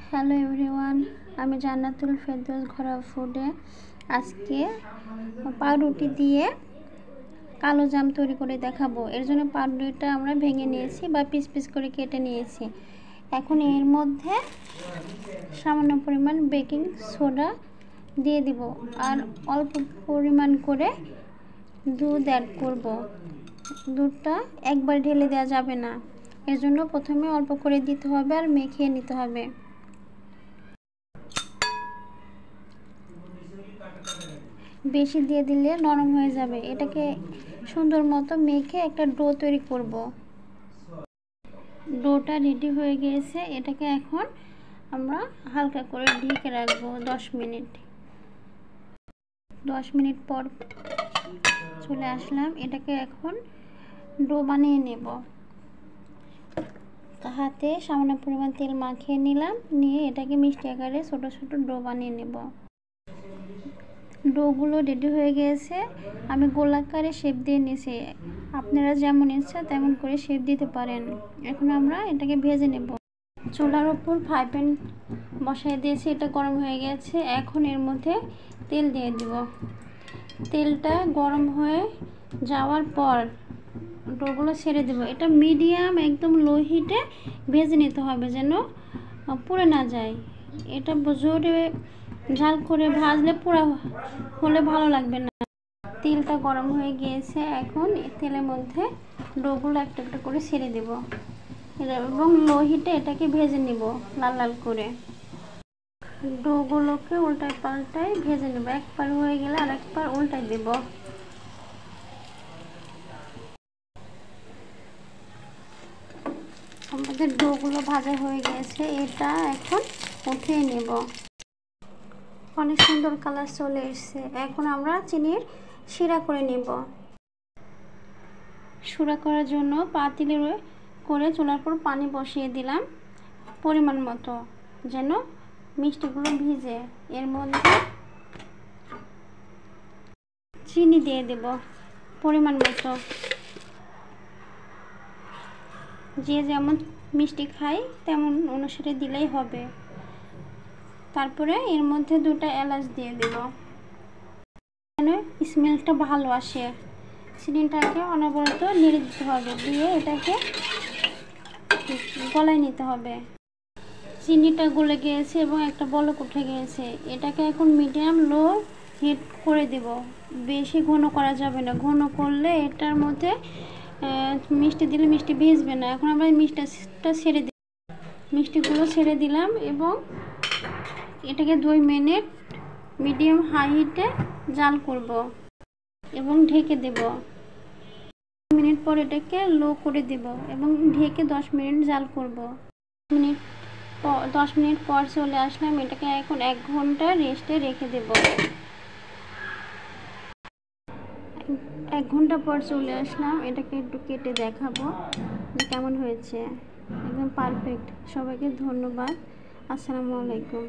Hello everyone, আমি জান্নাতুল ফেরদৌস ঘরোয়া ফুডে আজকে পাউরুটি দিয়ে কালো জাম তৈরি করে দেখাবো। এর জন্য পাউরুটিটা আমরা ভেঙে নিয়েছি বা পিস পিস করে কেটে নিয়েছি। এখন এর মধ্যে সামান্য পরিমাণ বেকিং সোডা দিয়ে দিব আর অল্প পরিমাণ করে দুধ অ্যাড করব। দুধটা একবার ঢেলে দেওয়া যাবে না, এর জন্য প্রথমে অল্প করে দিতে হবে আর মেখে নিতে হবে। বেশি দিয়ে দিলে নরম হয়ে যাবে। এটাকে সুন্দর মতো মেখে একটা ডো তৈরি করব। ডোটা রেডি হয়ে গিয়েছে। এটাকে এখন আমরা হালকা করে ঢেকে রাখবো 10 মিনিট। 10 মিনিট পর চলে আসলাম। এটাকে এখন ডো বানিয়ে নেব। হাতে সামান্য পরিমাণ তেল মাখিয়ে নিলাম, নিয়ে এটাকে মিষ্টি আকারে ছোট ছোট ডো বানিয়ে নেব। ডোগুলো রেডি হয়ে গিয়েছে। আমি গোলাকারে শেপ দিয়ে নিয়েছি, আপনারা যেমন ইচ্ছা তেমন করে শেপ দিতে পারেন। এখন আমরা এটাকে ভেজে নেব। চুলার উপর ফ্রাই প্যান বসাই দিয়েছি, এটা গরম হয়ে গেছে। এখন এর মধ্যে তেল দিয়ে দিব। তেলটা গরম হয়ে যাওয়ার পর ডোগুলো ছেড়ে দেব। এটা মিডিয়াম একদম লো হিটে ভেজে নিতে হবে যেন পুড়ে না যায়। এটা জোরে ঝাল করে ভাজলে পোড়া হলে ভালো লাগবে না। তেলটা গরম হয়ে গিয়েছে। এখন তেলের মধ্যে ডোগুলো একটা একটা করে ছেড়ে দেব এবং লো হিটে এটাকে ভেজে নিব লাল লাল করে। ডোগুলোকে উল্টায় পাল্টায় ভেজে নেব। একবার হয়ে গেলে আরেকবার উল্টায় দেব। আমাদের ডোগুলো ভাজা হয়ে গেছে। এটা এখন উঠিয়ে নেব। অনেক সুন্দর কালার চলে এসেছে। এখন আমরা চিনির শিরা করে নেব। শিরা করার জন্য পাতিলে করে চুলার পর পানি বসিয়ে দিলাম পরিমাণ মতো, যেন মিষ্টিগুলো ভিজে। এর মধ্যে চিনি দিয়ে দেব পরিমাণ মতো। যে যেমন মিষ্টি খায় তেমন অনুসারে দিলেই হবে। তারপরে এর মধ্যে 2টা এলাচ দিয়ে দেব যেন স্মেলটা ভালো আসে। চিনিটাকে অনবরত নেড়ে দিতে হবে, দিয়ে এটাকে গলায় নিতে হবে। চিনিটা গলে গিয়েছে এবং একটা বলক উঠে গিয়েছে। এটাকে এখন মিডিয়াম লো হিট করে দেব। বেশি ঘন করা যাবে না, ঘন করলে এটার মধ্যে মিষ্টি দিলে মিষ্টি ভিজবে না। এখন আমরা মিষ্টিটা ছেড়ে দিই। মিষ্টিগুলো ছেড়ে দিলাম এবং এটাকে 2 মিনিট মিডিয়াম হাই হিটে জাল করব এবং ঢেকে দেব। 2 মিনিট পর এটাকে লো করে দেব এবং ঢেকে 10 মিনিট জাল করব। 10 মিনিট পর চলে আসলাম। এটাকে এখন 1 ঘন্টা রেস্টে রেখে দেব। 1 ঘন্টা পর চলে আসলাম। এটাকে একটু কেটে দেখাবো যে কেমন হয়েছে। একদম পারফেক্ট। সবাইকে ধন্যবাদ। আসসালামু আলাইকুম।